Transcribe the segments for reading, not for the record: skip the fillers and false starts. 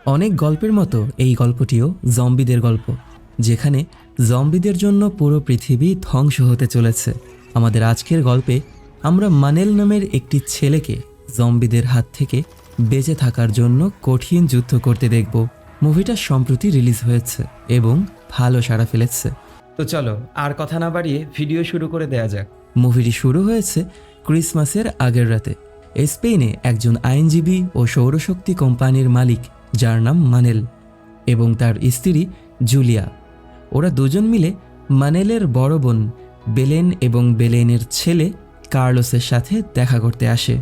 অনেক গল্পের মতো এই গল্পটিও জম্বিদের গল্প, যেখানে জম্বিদের জন্য পুরো পৃথিবী ধ্বংস হতে চলেছে। আমাদের আজকের গল্পে আমরা মানেল নামের একটি ছেলেকে জম্বিদের হাত থেকে বেঁচে থাকার জন্য কঠিন যুদ্ধ করতে দেখব। মুভিটা সম্প্রতি রিলিজ হয়েছে এবং ভালো সাড়া ফেলেছে। তো চলো আর কথা না বাড়িয়ে ভিডিও শুরু করে দেয়া যাক। মুভিটি শুরু হয়েছে ক্রিসমাসের আগের রাতে। স্পেনে একজন আইনজীবী ও সৌরশক্তি কোম্পানির মালিক, যার নাম মানেল, এবং তার স্ত্রী জুলিয়া, ওরা দুজন মিলে মানেলের বড় বোন বেলেন এবং বেলেনের ছেলে কার্লোসের সাথে দেখা করতে আসে।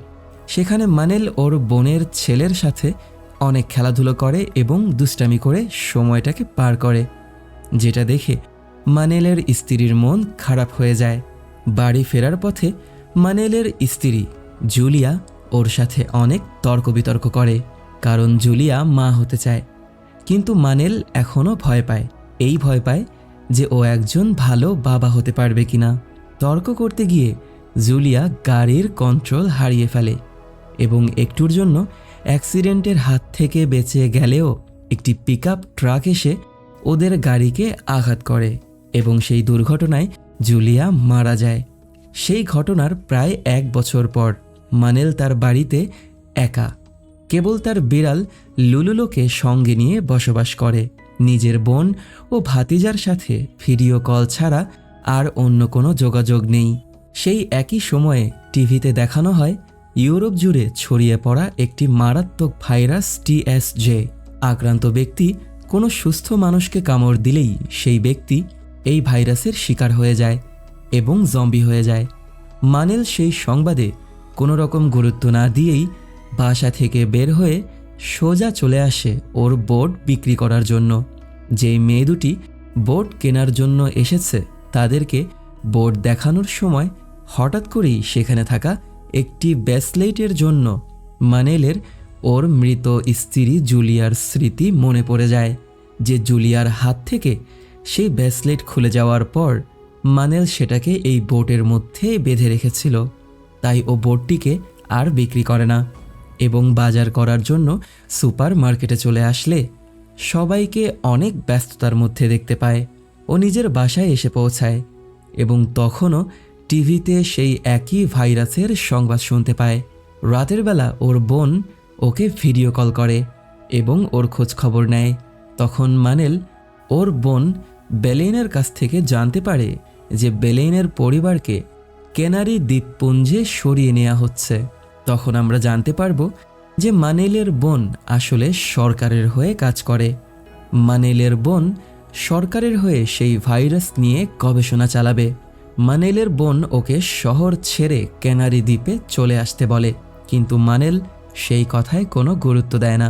সেখানে মানেল ওর বোনের ছেলের সাথে অনেক খেলাধুলো করে এবং দুষ্টামি করে সময়টাকে পার করে, যেটা দেখে মানেলের স্ত্রীর মন খারাপ হয়ে যায়। বাড়ি ফেরার পথে মানেলের স্ত্রী জুলিয়া ওর সাথে অনেক তর্ক বিতর্ক করে, কারণ জুলিয়া মা হতে চায়। কিন্তু মানেল এখনও ভয় পায়। এই ভয় পায় যে ও একজন ভালো বাবা হতে পারবে কিনা। তর্ক করতে গিয়ে জুলিয়া গাড়ির কন্ট্রোল হারিয়ে ফেলে এবং একটুর জন্য অ্যাক্সিডেন্টের হাত থেকে বেঁচে গেলেও একটি পিকআপ ট্রাক এসে ওদের গাড়িকে আঘাত করে এবং সেই দুর্ঘটনায় জুলিয়া মারা যায়। সেই ঘটনার প্রায় 1 বছর পর মানেল তার বাড়িতে একা, কেবল তার বিড়াল লুলুলোকে সঙ্গে নিয়ে বসবাস করে। নিজের বোন ও ভাতিজার সাথে ভিডিও কল ছাড়া আর অন্য কোনো যোগাযোগ নেই। সেই একই সময়ে টিভিতে দেখানো হয় ইউরোপ জুড়ে ছড়িয়ে পড়া একটি মারাত্মক ভাইরাস TSJ। আক্রান্ত ব্যক্তি কোনো সুস্থ মানুষকে কামড় দিলেই সেই ব্যক্তি এই ভাইরাসের শিকার হয়ে যায় এবং জম্বি হয়ে যায়। মানেল সেই সংবাদে কোনো রকম গুরুত্ব না দিয়েই বাসা থেকে বের হয়ে সোজা চলে আসে ওর বোট বিক্রি করার জন্য। যেই মেয়ে দুটি বোট কেনার জন্য এসেছে তাদেরকে বোট দেখানোর সময় হঠাৎ করেই সেখানে থাকা একটি ব্রেসলেটের জন্য মানেলের ওর মৃত স্ত্রী জুলিয়ার স্মৃতি মনে পড়ে যায়। যে জুলিয়ার হাত থেকে সেই ব্রেসলেট খুলে যাওয়ার পর মানেল সেটাকে এই বোটের মধ্যে বেঁধে রেখেছিল। তাই ও বোটটিকে আর বিক্রি করে না এবং বাজার করার জন্য সুপার মার্কেটে চলে আসলে সবাইকে অনেক ব্যস্ততার মধ্যে দেখতে পায়। ও নিজের বাসায় এসে পৌঁছায় এবং তখনও টিভিতে সেই একই ভাইরাসের সংবাদ শুনতে পায়। রাতের বেলা ওর বোন ওকে ভিডিও কল করে এবং ওর খোঁজ খবর নেয়। তখন মানেল ওর বোন বেলেনের কাছ থেকে জানতে পারে যে বেলেনের পরিবারকে ক্যানারি দ্বীপপুঞ্জে সরিয়ে নেওয়া হচ্ছে। তখন আমরা জানতে পারবো যে মানেলের বোন আসলে সরকারের হয়ে কাজ করে। মানেলের বোন সরকারের হয়ে সেই ভাইরাস নিয়ে গবেষণা চালাবে। মানেলের বোন ওকে শহর ছেড়ে ক্যানারি দ্বীপে চলে আসতে বলে, কিন্তু মানেল সেই কথায় কোনো গুরুত্ব দেয় না।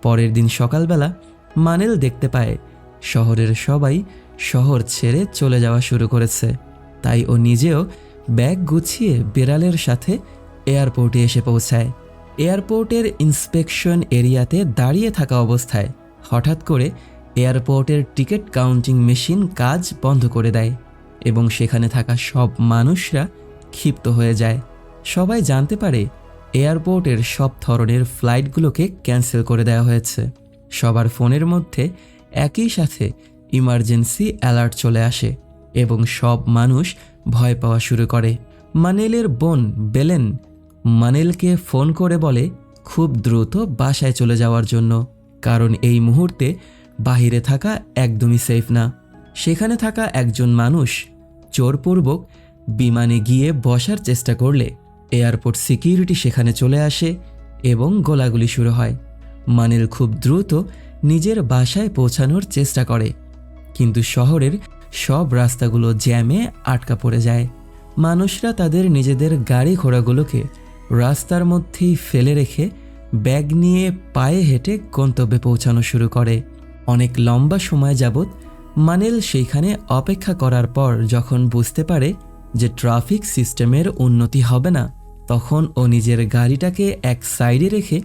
পরের দিন সকালবেলা মানেল দেখতে পায় শহরের সবাই শহর ছেড়ে চলে যাওয়া শুরু করেছে। তাই ও নিজেও ব্যাগ গুছিয়ে বিড়ালের সাথে এয়ারপোর্টে এসে পৌঁছায়। এয়ারপোর্টের ইন্সপেকশন এরিয়াতে দাঁড়িয়ে থাকা অবস্থায় হঠাৎ করে এয়ারপোর্টের টিকিট কাউন্টিং মেশিন কাজ বন্ধ করে দেয় এবং সেখানে থাকা সব মানুষরা ক্ষিপ্ত হয়ে যায়। সবাই জানতে পারে এয়ারপোর্টের সব ধরনের ফ্লাইটগুলোকে ক্যান্সেল করে দেওয়া হয়েছে। সবার ফোনের মধ্যে একই সাথে ইমার্জেন্সি অ্যালার্ট চলে আসে এবং সব মানুষ ভয় পাওয়া শুরু করে। মানেলের বোন বেলেন মানেলকে ফোন করে বলে খুব দ্রুত বাসায় চলে যাওয়ার জন্য, কারণ এই মুহূর্তে বাহিরে থাকা একদমই সেফ না। সেখানে থাকা একজন মানুষ জোরপূর্বক বিমানে গিয়ে বসার চেষ্টা করলে এয়ারপোর্ট সিকিউরিটি সেখানে চলে আসে এবং গোলাগুলি শুরু হয়। মানেল খুব দ্রুত নিজের বাসায় পৌঁছানোর চেষ্টা করে, কিন্তু শহরের সব রাস্তাগুলো জ্যামে আটকা পড়ে যায়। মানুষরা তাদের নিজেদের গাড়ি ঘোড়াগুলোকে রাস্তার মধ্যেই ফেলে রেখে ব্যাগ নিয়ে পায়ে হেঁটে গন্তব্যে পৌঁছানো শুরু করে। অনেক লম্বা সময় যাবৎ মানেল সেইখানে অপেক্ষা করার পর যখন বুঝতে পারে যে ট্রাফিক সিস্টেমের উন্নতি হবে না, তখন ও নিজের গাড়িটাকে এক সাইডে রেখে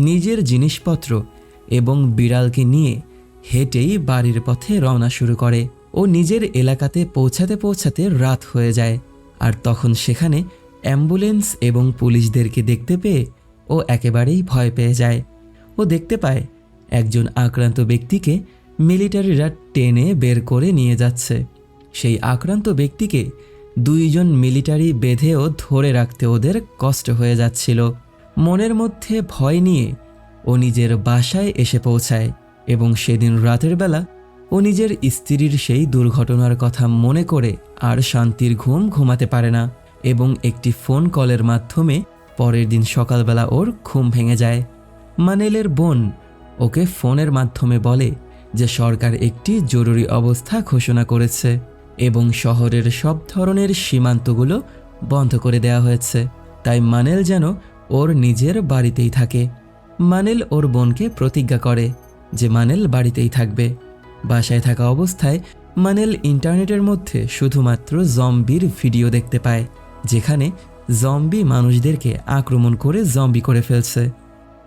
নিজের জিনিসপত্র এবং বিড়ালকে নিয়ে হেঁটেই বাড়ির পথে রওনা শুরু করে। ও নিজের এলাকাতে পৌঁছাতে পৌঁছাতে রাত হয়ে যায়, আর তখন সেখানে অ্যাম্বুলেন্স এবং পুলিশদেরকে দেখতে পেয়ে ও একেবারেই ভয় পেয়ে যায়। ও দেখতে পায় একজন আক্রান্ত ব্যক্তিকে মিলিটারিরা টেনে বের করে নিয়ে যাচ্ছে। সেই আক্রান্ত ব্যক্তিকে দুইজন মিলিটারি বেঁধেও ধরে রাখতে ওদের কষ্ট হয়ে যাচ্ছিল। মনের মধ্যে ভয় নিয়ে ও নিজের বাসায় এসে পৌঁছায় এবং সেদিন রাতের বেলা ও নিজের স্ত্রীর সেই দুর্ঘটনার কথা মনে করে আর শান্তির ঘুম ঘুমাতে পারে না এবং একটি ফোন কলের মাধ্যমে পরের দিন সকালবেলা ওর ঘুম ভেঙে যায়। মানেলের বোন ওকে ফোনের মাধ্যমে বলে যে সরকার একটি জরুরি অবস্থা ঘোষণা করেছে এবং শহরের সব ধরনের সীমান্তগুলো বন্ধ করে দেওয়া হয়েছে, তাই মানেল যেন ওর নিজের বাড়িতেই থাকে। মানেল ওর বোনকে প্রতিজ্ঞা করে যে মানেল বাড়িতেই থাকবে। বাসায় থাকা অবস্থায় মানেল ইন্টারনেটের মধ্যে শুধুমাত্র জম্বির ভিডিও দেখতে পায়, যেখানে জম্বি মানুষদেরকে আক্রমণ করে জম্বি করে ফেলছে।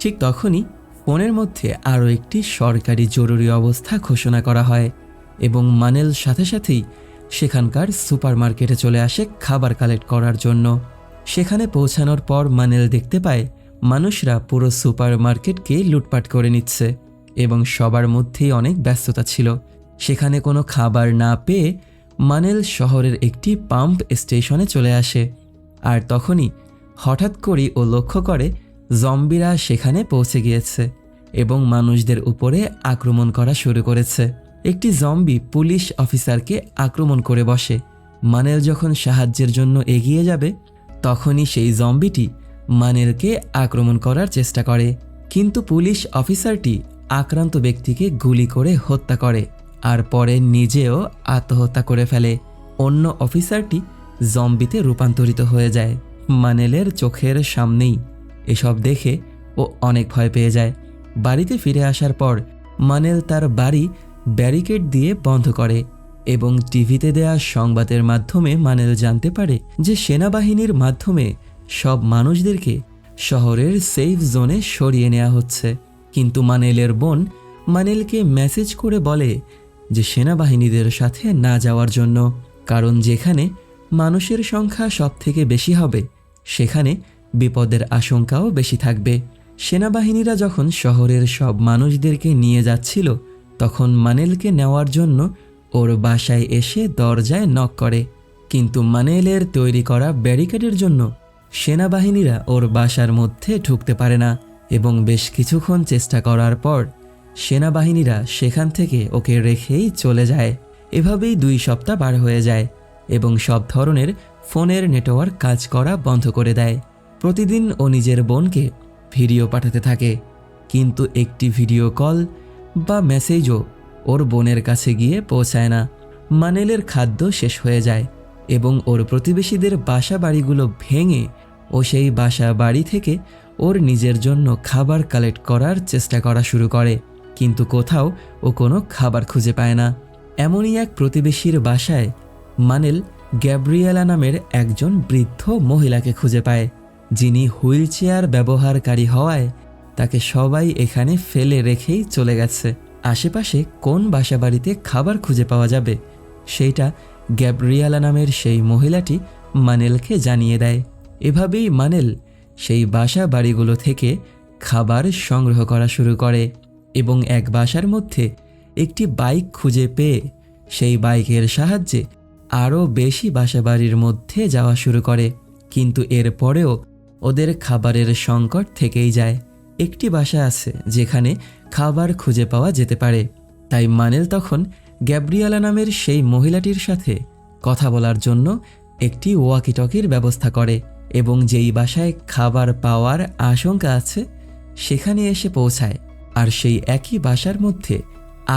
ঠিক তখনই ফোনের মধ্যে আরও একটি সরকারি জরুরি অবস্থা ঘোষণা করা হয় এবং মানেল সাথে সাথেই সেখানকার সুপারমার্কেটে চলে আসে খাবার কালেক্ট করার জন্য। সেখানে পৌঁছানোর পর মানেল দেখতে পায় মানুষরা পুরো সুপারমার্কেটকে লুটপাট করে নিচ্ছে এবং সবার মধ্যেই অনেক ব্যস্ততা ছিল। সেখানে কোনো খাবার না পেয়ে মানেল শহরের একটি পাম্প স্টেশনে চলে আসে। আর তখনই হঠাৎ করেই ও লক্ষ্য করে জম্বিরা সেখানে পৌঁছে গিয়েছে এবং মানুষদের উপরে আক্রমণ করা শুরু করেছে। একটি জম্বি পুলিশ অফিসারকে আক্রমণ করে বসে। মানেল যখন সাহায্যের জন্য এগিয়ে যাবে তখনই সেই জম্বিটি মানেলকে আক্রমণ করার চেষ্টা করে, কিন্তু পুলিশ অফিসারটি আক্রান্ত ব্যক্তিকে গুলি করে হত্যা করে আর পরে নিজেও আত্মহত্যা করে ফেলে। অন্য অফিসারটি জম্বিতে রূপান্তরিত হয়ে যায়। মানেলের চোখের সামনেই এসব দেখে ও অনেক ভয় পেয়ে যায়। বাড়িতে ফিরে আসার পর মানেল তার বাড়ি ব্যারিকেড দিয়ে বন্ধ করে এবং টিভিতে দেয়া সংবাদের মাধ্যমে মানেল জানতে পারে যে সেনাবাহিনীর মাধ্যমে সব মানুষদেরকে শহরের সেফ জোনে সরিয়ে নেওয়া হচ্ছে। কিন্তু মানেলের বোন মানেলকে মেসেজ করে বলে যে সেনাবাহিনীদের সাথে না যাওয়ার জন্য, কারণ যেখানে মানুষের সংখ্যা সবথেকে বেশি হবে সেখানে বিপদের আশঙ্কাও বেশি থাকবে। সেনাবাহিনীরা যখন শহরের সব মানুষদেরকে নিয়ে যাচ্ছিল তখন মানেলকে নেওয়ার জন্য ওর বাসায় এসে দরজায় নক করে, কিন্তু মানেলের তৈরি করা ব্যারিকেডের জন্য সেনাবাহিনীরা ওর বাসার মধ্যে ঢুকতে পারে না এবং বেশ কিছুক্ষণ চেষ্টা করার পর সেনাবাহিনীরা সেখান থেকে ওকে রেখেই চলে যায়। এভাবেই 2 সপ্তাহ পার হয়ে যায় এবং সব ধরনের ফোনের নেটওয়ার্ক কাজ করা বন্ধ করে দেয়। প্রতিদিন ও নিজের বোনকে ভিডিও পাঠাতে থাকে, কিন্তু একটি ভিডিও কল বা মেসেজও ওর বোনের কাছে গিয়ে পৌঁছায় না। মানেলের খাদ্য শেষ হয়ে যায় এবং ওর প্রতিবেশীদের বাসা বাড়িগুলো ভেঙে ও সেই বাসা বাড়ি থেকে ওর নিজের জন্য খাবার কালেক্ট করার চেষ্টা করা শুরু করে, কিন্তু কোথাও ও কোনো খাবার খুঁজে পায় না। এমনই এক প্রতিবেশীর বাসায় মানেল গ্যাব্রিয়েলা নামের একজন বৃদ্ধ মহিলাকে খুঁজে পায়, যিনি হুইল চেয়ার ব্যবহারকারী হওয়ায় তাকে সবাই এখানে ফেলে রেখেই চলে গেছে। আশেপাশে কোন বাসাবাড়িতে খাবার খুঁজে পাওয়া যাবে সেইটা গ্যাব্রিয়েলা নামের সেই মহিলাটি মানেলকে জানিয়ে দেয়। এভাবেই মানেল সেই বাসা বাড়িগুলো থেকে খাবার সংগ্রহ করা শুরু করে এবং এক বাসার মধ্যে একটি বাইক খুঁজে পেয়ে সেই বাইকের সাহায্যে আরও বেশি বাসাবাড়ির মধ্যে যাওয়া শুরু করে, কিন্তু এর পরেও ওদের খাবারের সংকট থেকেই যায়। একটি বাসা আছে যেখানে খাবার খুঁজে পাওয়া যেতে পারে, তাই মানেল তখন গ্যাব্রিয়েলা নামের সেই মহিলাটির সাথে কথা বলার জন্য একটি ওয়াকিটকির ব্যবস্থা করে এবং যেই বাসায় খাবার পাওয়ার আশঙ্কা আছে সেখানে এসে পৌঁছায়। আর সেই একই বাসার মধ্যে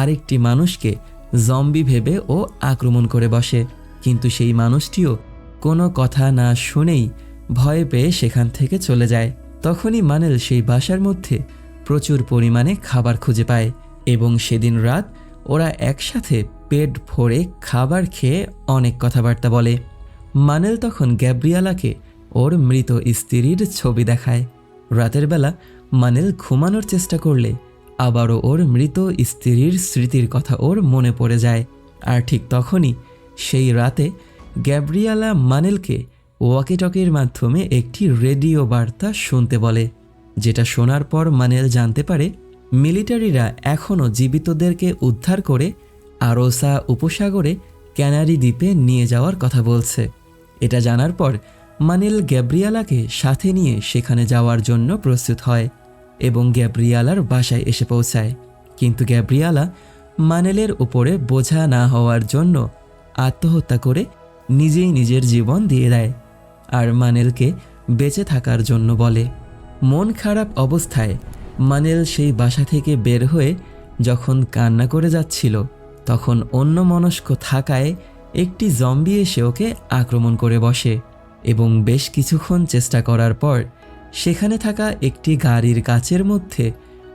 আরেকটি মানুষকে জম্বি ভেবে ও আক্রমণ করে বসে, কিন্তু সেই মানুষটিও কোনো কথা না শুনেই ভয় পেয়ে সেখান থেকে চলে যায়। তখনই মানেল সেই বাসার মধ্যে প্রচুর পরিমাণে খাবার খুঁজে পায় এবং সেদিন রাত ওরা একসাথে পেট ভরে খাবার খেয়ে অনেক কথাবার্তা বলে। মানেল তখন গ্যাব্রিয়েলাকে ওর মৃত স্ত্রীর ছবি দেখায়। রাতের বেলা মানেল ঘুমানোর চেষ্টা করলে আবারও ওর মৃত স্ত্রীর স্মৃতির কথা ওর মনে পড়ে যায়। আর ঠিক তখনই সেই রাতে গ্যাব্রিয়েলা মানেলকে ওয়াকিটকির মাধ্যমে একটি রেডিও বার্তা শুনতে বলে, যেটা শোনার পর মানেল জানতে পারে মিলিটারিরা এখনও জীবিতদেরকে উদ্ধার করে আরোসা উপসাগরে ক্যানারি দ্বীপে নিয়ে যাওয়ার কথা বলছে। এটা জানার পর মানেল গ্যাব্রিয়ালাকে সাথে নিয়ে সেখানে যাওয়ার জন্য প্রস্তুত হয় এবং গ্যাব্রিয়ালার বাসায় এসে পৌঁছায়। কিন্তু গ্যাব্রিয়ালা মানেলের উপরে বোঝা না হওয়ার জন্য আত্মহত্যা করে নিজেই নিজের জীবন দিয়ে দেয় আর মানেলকে বেঁচে থাকার জন্য বলে। মন খারাপ অবস্থায় মানেল সেই বাসা থেকে বের হয়ে যখন কান্না করে যাচ্ছিল, তখন অন্যমনস্ক থাকায় একটি জম্বি এসে ওকে আক্রমণ করে বসে এবং বেশ কিছুক্ষণ চেষ্টা করার পর সেখানে থাকা একটি গাড়ির কাচের মধ্যে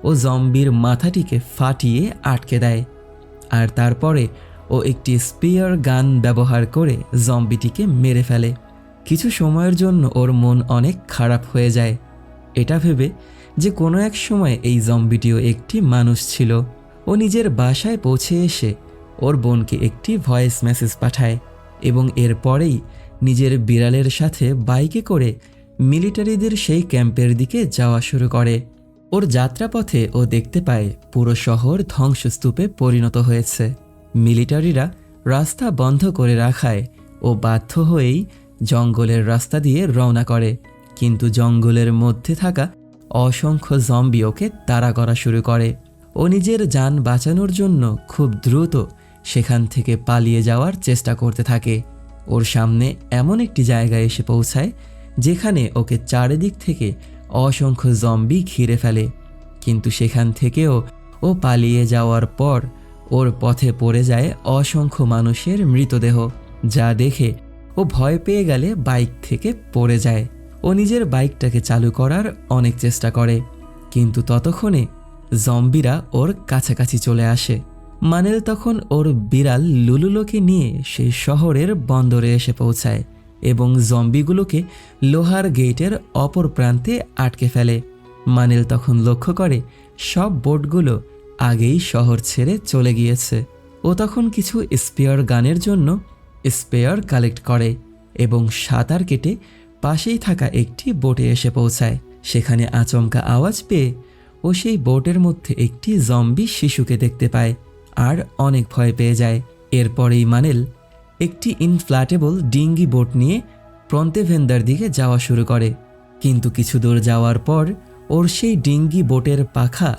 ও জম্বির মাথাটিকে ফাটিয়ে আটকে দেয়। আর তারপরে ও একটি স্পিয়ার গান ব্যবহার করে জম্বিটিকে মেরে ফেলে। কিছু সময়ের জন্য ওর মন অনেক খারাপ হয়ে যায়, এটা ভেবে যে কোনো এক সময় এই জম্বিটিও একটি মানুষ ছিল। ও নিজের বাসায় পৌঁছে এসে ওর বোনকে একটি ভয়েস মেসেজ পাঠায় এবং এরপরেই নিজের বিড়ালের সাথে বাইকে করে মিলিটারিদের সেই ক্যাম্পের দিকে যাওয়া শুরু করে। ওর যাত্রাপথে ও দেখতে পায় পুরো শহর ধ্বংসস্তূপে পরিণত হয়েছে। মিলিটারিরা রাস্তা বন্ধ করে রাখায় ও বাধ্য হয়েই জঙ্গলের রাস্তা দিয়ে রওনা করে, কিন্তু জঙ্গলের মধ্যে থাকা অসংখ্য জম্বি ওকে তাড়া করা শুরু করে। ও নিজের যান বাঁচানোর জন্য খুব দ্রুত সেখান থেকে পালিয়ে যাওয়ার চেষ্টা করতে থাকে। ওর সামনে এমন একটি জায়গায় এসে পৌঁছায় যেখানে ওকে চারিদিক থেকে অসংখ্য জম্বি ঘিরে ফেলে, কিন্তু সেখান থেকেও ও পালিয়ে যাওয়ার পর ওর পথে পড়ে যায় অসংখ্য মানুষের মৃতদেহ, যা দেখে ও ভয় পেয়ে গেলে বাইক থেকে পড়ে যায়। ও নিজের বাইকটাকে চালু করার অনেক চেষ্টা করে, কিন্তু ততক্ষণে জম্বিরা ওর কাছাকাছি চলে আসে। মানেল তখন ওর বিড়াল লুলুলোকে নিয়ে সেই শহরের বন্দরে এসে পৌঁছায় এবং জম্বিগুলোকে লোহার গেটের অপর প্রান্তে আটকে ফেলে। মানেল তখন লক্ষ্য করে সব বোটগুলো আগেই শহর ছেড়ে চলে গিয়েছে। ও তখন কিছু স্পেয়ার গানের জন্য স্পেয়ার কালেক্ট করে এবং সাঁতার কেটে পাশেই থাকা একটি বোটে এসে পৌঁছায়। সেখানে আচমকা আওয়াজ পেয়ে ও সেই বোটের মধ্যে একটি জম্বি শিশুকে দেখতে পায় আর অনেক ভয় পেয়ে যায়। এরপরেই মানেল একটি ইনফ্ল্যাটেবল ডিঙ্গি বোট নিয়ে প্রন্তেভেন্দার দিকে যাওয়া শুরু করে, কিন্তু কিছু দূর যাওয়ার পর ওর সেই ডিঙ্গি বোটের পাখা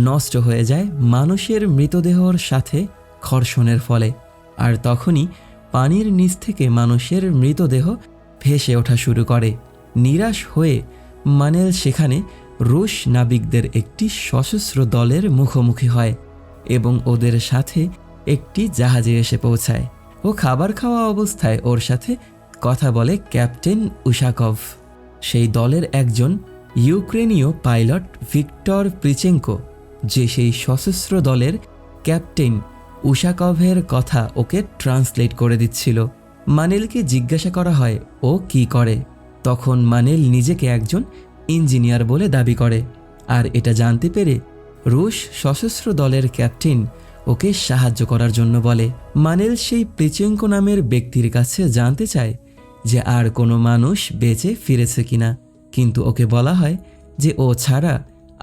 নষ্ট হয়ে যায় মানুষের মৃতদেহর সাথে ঘর্ষণের ফলে। আর তখনই পানির নিচ থেকে মানুষের মৃতদেহ ভেসে ওঠা শুরু করে। নিরাশ হয়ে মানেল সেখানে রুশ নাবিকদের একটি সশস্ত্র দলের মুখোমুখি হয় এবং ওদের সাথে একটি জাহাজে এসে পৌঁছায়। ও খাবার খাওয়া অবস্থায় ওর সাথে কথা বলে ক্যাপ্টেন উশাকভ। সেই দলের একজন ইউক্রেনীয় পাইলট ভিক্টর প্রিচেঙ্কো, যে সেই সশস্ত্র দলের ক্যাপ্টেন উশাকভের কথা ওকে ট্রান্সলেট করে দিচ্ছিল। মানেলকে জিজ্ঞাসা করা হয় ও কি করে। তখন মানেল নিজেকে একজন ইঞ্জিনিয়ার বলে দাবি করে, আর এটা জানতে পেরে রুশ সশস্ত্র দলের ক্যাপ্টেন ওকে সাহায্য করার জন্য বলে। মানেল সেই প্রিচেঙ্কো নামের ব্যক্তির কাছে জানতে চায় যে আর কোনো মানুষ বেঁচে ফিরেছে কিনা, কিন্তু ওকে বলা হয় যে ও ছাড়া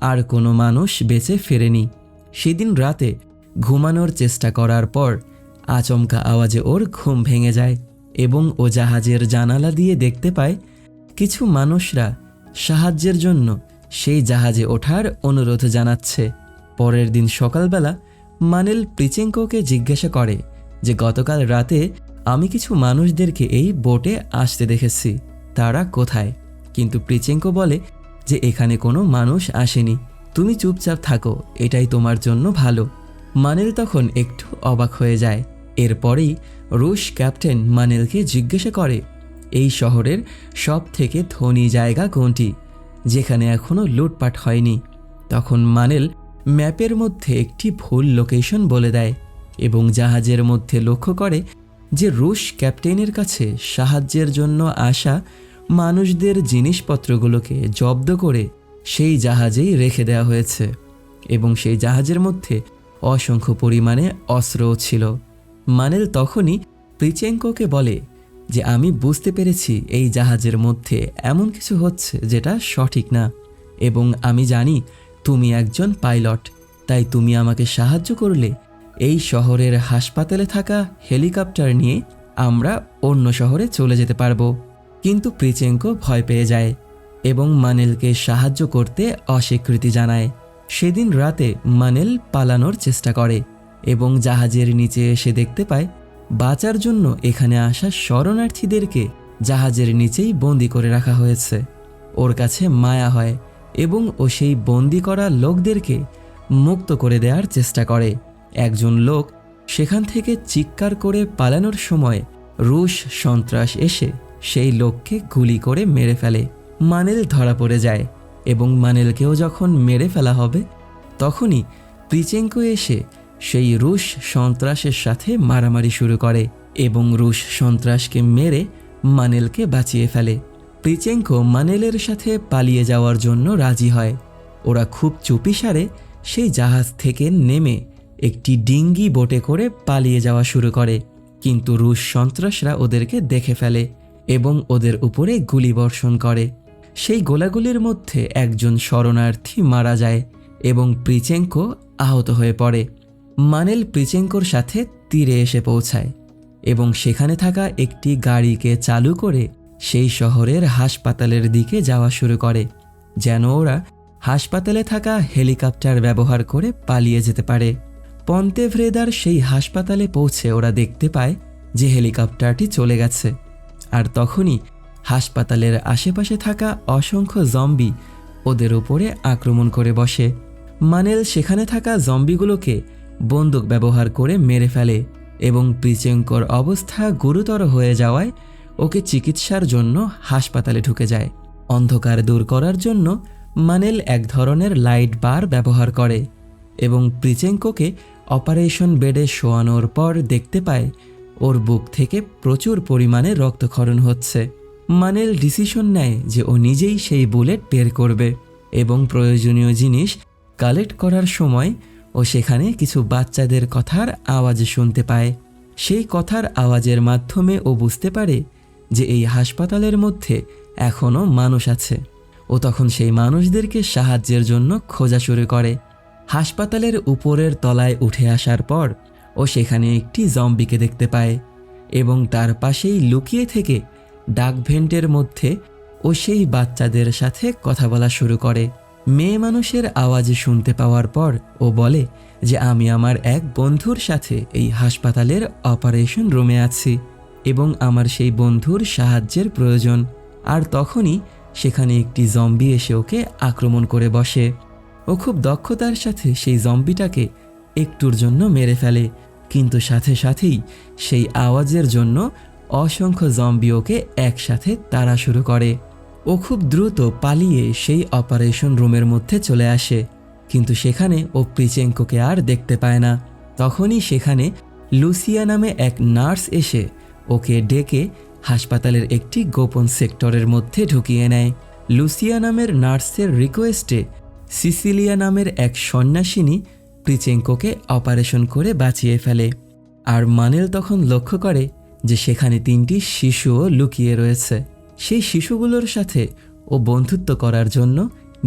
আর কোনো মানুষ বেঁচে ফেরেনি। সেদিন রাতে ঘুমানোর চেষ্টা করার পর আচমকা আওয়াজে ওর ঘুম ভেঙে যায় এবং ও জাহাজের জানালা দিয়ে দেখতে পায় কিছু মানুষরা সাহায্যের জন্য সেই জাহাজে ওঠার অনুরোধ জানাচ্ছে। পরের দিন সকালবেলা মানেল প্রিচেঙ্কোকে জিজ্ঞাসা করে যে গতকাল রাতে আমি কিছু মানুষদেরকে এই বোটে আসতে দেখেছি, তারা কোথায়? কিন্তু প্রিচেঙ্কো বলে যে এখানে কোনো মানুষ আসেনি, তুমি চুপচাপ থাকো, এটাই তোমার জন্য ভালো। মানেল তখন একটু অবাক হয়ে যায়। এরপরেই রুশ ক্যাপ্টেন মানেলকে জিজ্ঞাসা করে এই শহরের সব থেকে ধনী জায়গা কোনটি, যেখানে এখনও লুটপাট হয়নি। তখন মানেল ম্যাপের মধ্যে একটি ভুল লোকেশন বলে দেয় এবং জাহাজের মধ্যে লক্ষ্য করে যে রুশ ক্যাপ্টেনের কাছে সাহায্যের জন্য আসা মানুষদের জিনিসপত্রগুলোকে জব্দ করে সেই জাহাজেই রেখে দেওয়া হয়েছে এবং সেই জাহাজের মধ্যে অসংখ্য পরিমাণে অস্ত্রও ছিল। মানেল তখনই প্রিচেঙ্কোকে বলে যে আমি বুঝতে পেরেছি এই জাহাজের মধ্যে এমন কিছু হচ্ছে যেটা সঠিক না এবং আমি জানি তুমি একজন পাইলট তাই তুমি আমাকে সাহায্য করলে এই শহরের হাসপাতালে থাকা হেলিকপ্টার নিয়ে আমরা অন্য শহরে চলে যেতে পারবো। কিন্তু প্রিচেঙ্কো ভয় পেয়ে যায় এবং মানেলকে সাহায্য করতে অস্বীকৃতি জানায়। সেদিন রাতে মানেল পালানোর চেষ্টা করে এবং জাহাজের নিচে এসে দেখতে পায় বাঁচার জন্য এখানে আসা শরণার্থীদেরকে জাহাজের নিচেই বন্দি করে রাখা হয়েছে। ওর কাছে মায়া হয় এবং ও সেই বন্দি করা লোকদেরকে মুক্ত করে দেওয়ার চেষ্টা করে। একজন লোক সেখান থেকে চিৎকার করে পালানোর সময় রুশ সন্ত্রাস এসে সেই লোককে গুলি করে মেরে ফেলে। মানেল ধরা পড়ে যায় এবং মানেলকেও যখন মেরে ফেলা হবে তখনই প্রিচেঙ্কো এসে সেই রুশ সন্ত্রাসের সাথে মারামারি শুরু করে এবং রুশ সন্ত্রাসকে মেরে মানেলকে বাঁচিয়ে ফেলে। প্রিচেঙ্কো মানেলের সাথে পালিয়ে যাওয়ার জন্য রাজি হয়। ওরা খুব চুপিসারে সেই জাহাজ থেকে নেমে একটি ডিঙ্গি বোটে করে পালিয়ে যাওয়া শুরু করে, কিন্তু রুশ সন্ত্রাসরা ওদেরকে দেখে ফেলে এবং ওদের উপরে গুলিবর্ষণ করে। সেই গোলাগুলির মধ্যে একজন শরণার্থী মারা যায় এবং প্রিচেঙ্কো আহত হয়ে পড়ে। মানেল প্রিচেঙ্কোর সাথে তীরে এসে পৌঁছায় এবং সেখানে থাকা একটি গাড়িকে চালু করে সেই শহরের হাসপাতালের দিকে যাওয়া শুরু করে, যেন ওরা হাসপাতালে থাকা হেলিকপ্টার ব্যবহার করে পালিয়ে যেতে পারে। পন্তেভ্রেদার সেই হাসপাতালে পৌঁছে ওরা দেখতে পায় যে হেলিকপ্টারটি চলে গেছে, আর তখনই হাসপাতালের আশেপাশে থাকা অসংখ্য জম্বি ওদের উপরে আক্রমণ করে বসে। মানেল সেখানে থাকা জম্বিগুলোকে বন্দুক ব্যবহার করে মেরে ফেলে এবং প্রিচেঙ্কোর অবস্থা গুরুতর হয়ে যাওয়ায় ওকে চিকিৎসার জন্য হাসপাতালে ঢুকে যায়। অন্ধকার দূর করার জন্য মানেল এক ধরনের লাইট বার ব্যবহার করে এবং প্রিচেঙ্কোকে অপারেশন বেডে শোয়ানোর পর দেখতে পায় ওর বুক থেকে প্রচুর পরিমাণে রক্তক্ষরণ হচ্ছে। মানেল ডিসিশন নেয় যে ও নিজেই সেই বুলেট বের করবে এবং প্রয়োজনীয় জিনিস কালেক্ট করার সময় ও সেখানে কিছু বাচ্চাদের কথার আওয়াজ শুনতে পায়। সেই কথার আওয়াজের মাধ্যমে ও বুঝতে পারে যে এই হাসপাতালের মধ্যে এখনও মানুষ আছে। ও তখন সেই মানুষদেরকে সাহায্যের জন্য খোঁজা শুরু করে। হাসপাতালের উপরের তলায় উঠে আসার পর ও সেখানে একটি জম্বিকে দেখতে পায় এবং তার পাশেই লুকিয়ে থেকে ডাক ভেন্টের মধ্যে ও সেই বাচ্চাদের সাথে কথা বলা শুরু করে। মেয়ে মানুষের আওয়াজ শুনতে পাওয়ার পর ও বলে যে আমি আমার এক বন্ধুর সাথে এই হাসপাতালের অপারেশন রুমে আছি এবং আমার সেই বন্ধুর সাহায্যের প্রয়োজন। আর তখনই সেখানে একটি জম্বি এসে ওকে আক্রমণ করে বসে। ও খুব দক্ষতার সাথে সেই জম্বিটাকে একটুর জন্য মেরে ফেলে, কিন্তু সাথে সাথেই সেই আওয়াজের জন্য অসংখ্য জম্বি ওকে একসাথে তাড়া শুরু করে। ও খুব দ্রুত পালিয়ে সেই অপারেশন রুমের মধ্যে চলে আসে, কিন্তু সেখানে ও প্রিচেঙ্কোকে আর দেখতে পায় না। তখনই সেখানে লুসিয়া নামে এক নার্স এসে ওকে ডেকে হাসপাতালের একটি গোপন সেক্টরের মধ্যে ঢুকিয়ে নেয়। লুসিয়া নামের নার্সের রিকোয়েস্টে সিসিলিয়া নামের এক সন্ন্যাসিনী প্রিচেঙ্কোকে অপারেশন করে বাঁচিয়ে ফেলে। আর মানেল তখন লক্ষ্য করে যে সেখানে 3টি শিশুও লুকিয়ে রয়েছে। সেই শিশুগুলোর সাথে ও বন্ধুত্ব করার জন্য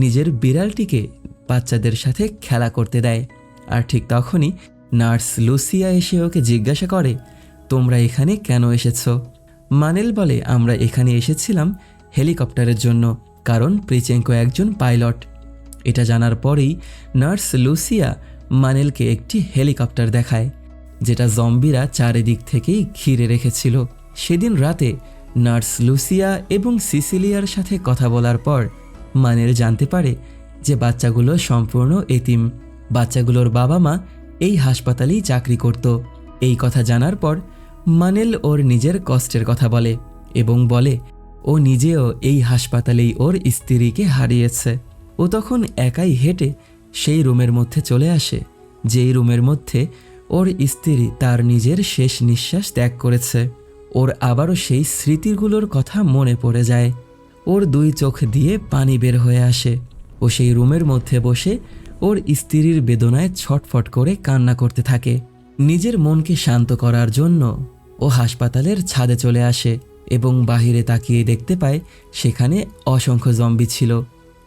নিজের বিড়ালটিকে বাচ্চাদের সাথে খেলা করতে দেয়। আর ঠিক তখনই নার্স লুসিয়া এসে ওকে জিজ্ঞাসা করে, তোমরা এখানে কেন এসেছো? মানেল বলে, আমরা এখানে এসেছিলাম হেলিকপ্টারের জন্য, কারণ প্রিচেঙ্কো একজন পাইলট। এটা জানার পরেই নার্স লুসিয়া মানেলকে একটি হেলিকপ্টার দেখায়, যেটা জম্বিরা চারিদিক থেকেই ঘিরে রেখেছিল। সেদিন রাতে নার্স লুসিয়া এবং সিসিলিয়ার সাথে কথা বলার পর মানেল জানতে পারে যে বাচ্চাগুলো সম্পূর্ণ এতিম। বাচ্চাগুলোর বাবা মা এই হাসপাতালেই চাকরি করত। এই কথা জানার পর মানেল ওর নিজের কষ্টের কথা বলে এবং বলে ও নিজেও এই হাসপাতালেই ওর স্ত্রীকে হারিয়েছে। ও তখন একাই হেঁটে সেই রুমের মধ্যে চলে আসে, যেই রুমের মধ্যে ওর স্ত্রী তার নিজের শেষ নিঃশ্বাস ত্যাগ করেছে। ওর আবারও সেই স্মৃতিগুলোর কথা মনে পড়ে যায়। ওর 2 চোখ দিয়ে পানি বের হয়ে আসে। ও সেই রুমের মধ্যে বসে ওর স্ত্রীর বেদনায় ছটফট করে কান্না করতে থাকে। নিজের মনকে শান্ত করার জন্য ও হাসপাতালের ছাদে চলে আসে এবং বাহিরে তাকিয়ে দেখতে পায় সেখানে অসংখ্য জম্বি ছিল।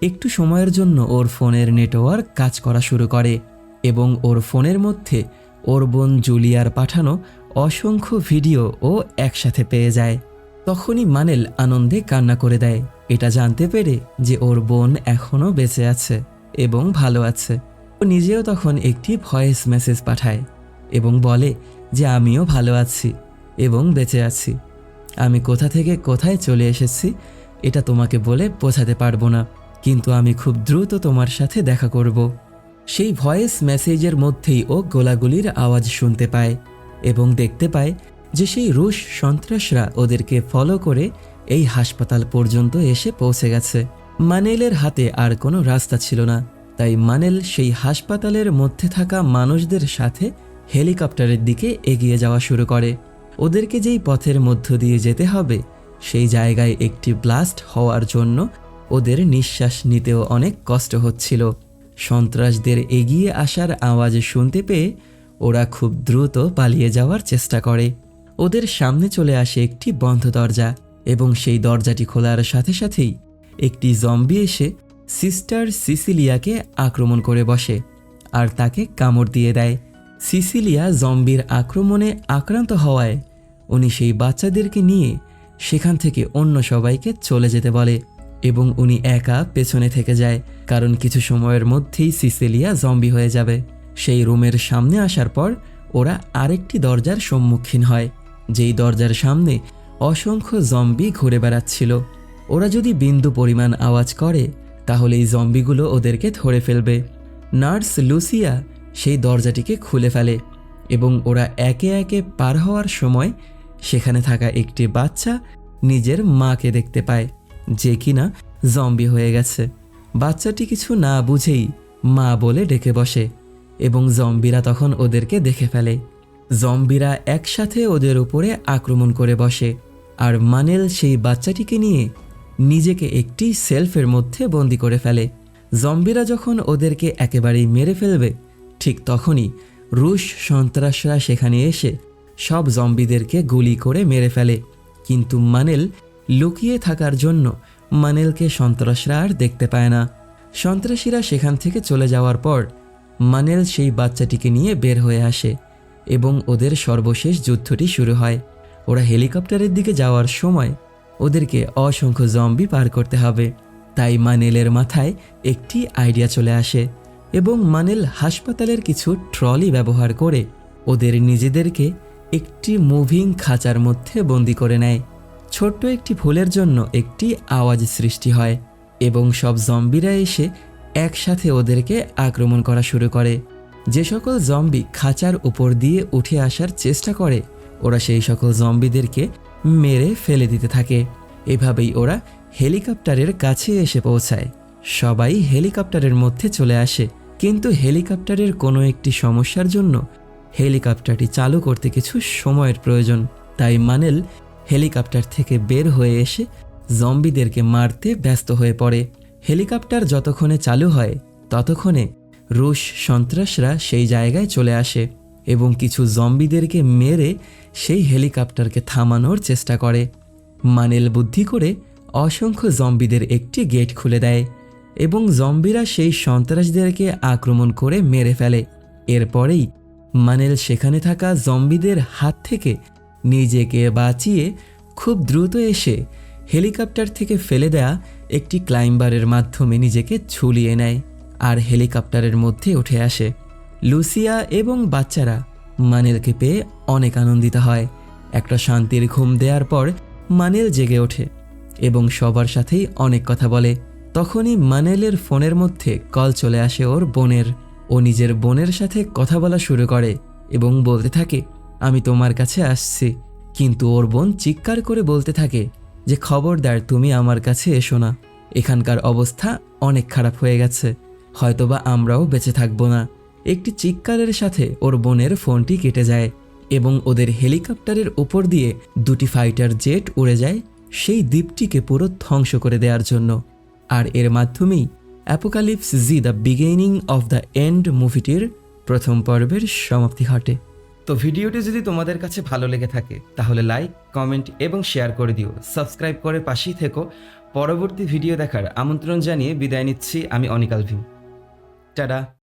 একটু সময়ের জন্য ওর ফোনের নেটওয়ার্ক কাজ করা শুরু করে। এবং ওর ফোনের মধ্যে ওর বোন জুলিয়ার পাঠানো অসংখ্য ভিডিও ও একসাথে পেয়ে যায়। তখনই মানেল আনন্দে কান্না করে দেয়, এটা জানতে পেরে যে ওর বোন এখনও বেঁচে আছে এবং ভালো আছে। ও নিজেও তখন একটি ভয়েস মেসেজ পাঠায় এবং বলে যে আমিও ভালো আছি এবং বেঁচে আছি। আমি কোথা থেকে কোথায় চলে এসেছি এটা তোমাকে বলে বোঝাতে পারবো না, কিন্তু আমি খুব দ্রুত তোমার সাথে দেখা করব। সেই ভয়েস মেসেজের মধ্যেই ও গোলাগুলির আওয়াজ শুনতে পায় এবং দেখতে পায় যে সেই রুশ সন্ত্রাসরা ওদেরকে ফলো করে এই হাসপাতাল পর্যন্ত এসে পৌঁছে গেছে। মানেলের হাতে আর কোনো রাস্তা ছিল না, তাই মানেল সেই হাসপাতালের মধ্যে থাকা মানুষদের সাথে হেলিকপ্টারের দিকে এগিয়ে যাওয়া শুরু করে। ওদেরকে যেই পথের মধ্য দিয়ে যেতে হবে সেই জায়গায় একটি ব্লাস্ট হওয়ার জন্য ওদের নিঃশ্বাস নিতেও অনেক কষ্ট হচ্ছিল। সন্ত্রাসদের এগিয়ে আসার আওয়াজ শুনতে পেয়ে ওরা খুব দ্রুত পালিয়ে যাওয়ার চেষ্টা করে। ওদের সামনে চলে আসে একটি বন্ধ দরজা এবং সেই দরজাটি খোলার সাথে সাথেই একটি জম্বি এসে সিস্টার সিসিলিয়াকে আক্রমণ করে বসে আর তাকে কামড় দিয়ে দেয়। সিসিলিয়া জম্বির আক্রমণে আক্রান্ত হওয়ায় উনি সেই বাচ্চাদেরকে নিয়ে সেখান থেকে অন্য সবাইকে চলে যেতে বলে এবং উনি একা পেছনে থেকে যায়, কারণ কিছু সময়ের মধ্যেই সিসিলিয়া জম্বি হয়ে যাবে। সেই রুমের সামনে আসার পর ওরা আরেকটি দরজার সম্মুখীন হয়, যেই দরজার সামনে অসংখ্য জম্বি ঘুরে বেড়াচ্ছিল। ওরা যদি বিন্দু পরিমাণ আওয়াজ করে তাহলে এই জম্বিগুলো ওদেরকে ধরে ফেলবে। নার্স লুসিয়া সেই দরজাটিকে খুলে ফেলে এবং ওরা একে একে পার হওয়ার সময় সেখানে থাকা একটি বাচ্চা নিজের মাকে দেখতে পায়, যে কিনা জম্বি হয়ে গেছে। বাচ্চাটি কিছু না বুঝেই মা বলে ডেকে বসে এবং জম্বিরা তখন ওদেরকে দেখে ফেলে। জম্বিরা একসাথে ওদের উপরে আক্রমণ করে বসে আর মানেল সেই বাচ্চাটিকে নিয়ে নিজেকে একটি সেলফের মধ্যে বন্দি করে ফেলে। জম্বিরা যখন ওদেরকে একেবারেই মেরে ফেলবে ঠিক তখনই রুশ সন্ত্রাসরা সেখানে এসে সব জম্বিদেরকে গুলি করে মেরে ফেলে, কিন্তু মানেল লুকিয়ে থাকার জন্য মানেলকে সন্ত্রাসরা আর দেখতে পায় না। সন্ত্রাসীরা সেখান থেকে চলে যাওয়ার পর মানেল সেই বাচ্চাটিকে নিয়ে বের হয়ে আসে এবং ওদের সর্বশেষ যুদ্ধটি শুরু হয়। ওরা হেলিকপ্টারের দিকে যাওয়ার সময় ওদেরকে অসংখ্য জম্বি পার করতে হবে, তাই মানেলের মাথায় একটি আইডিয়া চলে আসে এবং মানেল হাসপাতালের কিছু ট্রলি ব্যবহার করে ওদের নিজেদেরকে একটি মুভিং খাঁচার মধ্যে বন্দি করে নেয়। ছোট্ট একটি ভুলের জন্য একটি আওয়াজ সৃষ্টি হয় এবং সব জম্বিরা এসে একসাথে ওদেরকে আক্রমণ করা শুরু করে। যে সকল জম্বি খাঁচার উপর দিয়ে উঠে আসার চেষ্টা করে ওরা সেই সকল জম্বিদেরকে মেরে ফেলে দিতে থাকে। এভাবেই ওরা হেলিকপ্টারের কাছে এসে পৌঁছায়। সবাই হেলিকপ্টারের মধ্যে চলে আসে, কিন্তু হেলিকপ্টারের কোনো একটি সমস্যার জন্য হেলিকপ্টারটি চালু করতে কিছু সময়ের প্রয়োজন। তাই মানেল হেলিকপ্টার থেকে বের হয়ে এসে জম্বিদেরকে মারতে ব্যস্ত হয়ে পড়ে। হেলিকপ্টার যতক্ষণে চালু হয় ততক্ষণে রুশ সন্ত্রাসরা সেই জায়গায় চলে আসে এবং কিছু জম্বিদেরকে মেরে সেই হেলিকপ্টারকে থামানোর চেষ্টা করে। মানেল বুদ্ধি করে অসংখ্য জম্বিদের একটি গেট খুলে দেয় এবং জম্বিরা সেই সন্ত্রাসীদেরকে আক্রমণ করে মেরে ফেলে। এরপরেই মানেল সেখানে থাকা জম্বিদের হাত থেকে নিজেকে বাঁচিয়ে খুব দ্রুত এসে হেলিকপ্টার থেকে ফেলে দেয়া একটি ক্লাইম্বারের মাধ্যমে নিজেকে ঝুলিয়ে নেয় আর হেলিকপ্টারের মধ্যে উঠে আসে। লুসিয়া এবং বাচ্চারা মানেলকে পেয়ে অনেক আনন্দিত হয়। একটা শান্তির ঘুম দেওয়ার পর মানেল জেগে ওঠে এবং সবার সাথেই অনেক কথা বলে। তখনই মানেলের ফোনের মধ্যে কল চলে আসে ওর বোনের। ও নিজের বোনের সাথে কথা বলা শুরু করে এবং বলতে থাকে, আমি তোমার কাছে আসছি। কিন্তু ওর বোন চিৎকার করে বলতে থাকে যে খবরদার, তুমি আমার কাছে এসো না, এখানকার অবস্থা অনেক খারাপ হয়ে গেছে, হয়তোবা আমরাও বেঁচে থাকবো না। একটি চিৎকারের সাথে ওর বোনের ফোনটি কেটে যায় এবং ওদের হেলিকপ্টারের উপর দিয়ে দুটি ফাইটার জেট উড়ে যায় সেই দ্বীপটিকে পুরো ধ্বংস করে দেওয়ার জন্য। আর এর মাধ্যমেই apocalypse Z the beginning of the end মুভিটির প্রথম পর্বের সমাপ্তি ঘটে। তো ভিডিওটি যদি তোমাদের কাছে ভালো লেগে থাকে তাহলে লাইক, কমেন্ট এবং শেয়ার করে দিও। সাবস্ক্রাইব করে পাশেই থেকো। পরবর্তী ভিডিও দেখার আমন্ত্রণ জানিয়ে বিদায় নিচ্ছি আমি অনিক আলভিন। টাটা।